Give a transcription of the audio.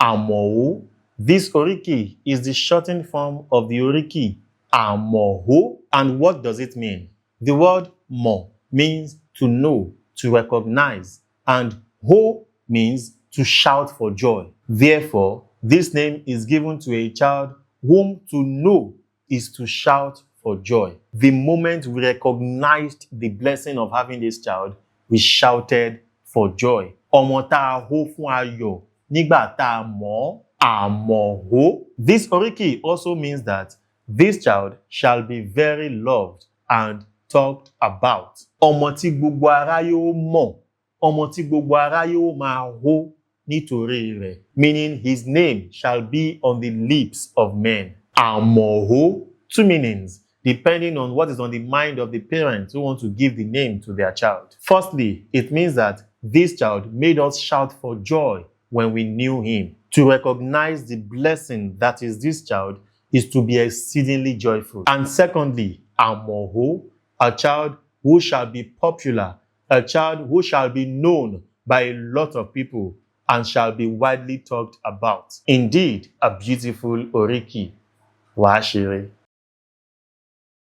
Amao. This Oriki is the shortened form of the Oriki, Amao. And what does it mean? The word mo means to know, to recognize, and ho means to shout for joy. Therefore, this name is given to a child whom to know is to shout for joy. The moment we recognized the blessing of having this child, we shouted for joy. Ọmọ tá a hó fún ayọ̀ nígbà tá a mọ̀, àmọ̀hó. This Oriki also means that this child shall be very loved and talked about. Ọmọ tí gbogbo aráyé ó mọ̀, ọmọ tí gbogbo aráyé ó máa hó nítorí rẹ̀, meaning his name shall be on the lips of men. Àmọ̀hó, two meanings, depending on what is on the mind of the parents who want to give the name to their child. Firstly, it means that this child made us shout for joy when we knew him. To recognize the blessing that is this child is to be exceedingly joyful. And secondly, Amao, a child who shall be popular, a child who shall be known by a lot of people and shall be widely talked about. Indeed, a beautiful Oriki. Wàá Ṣere.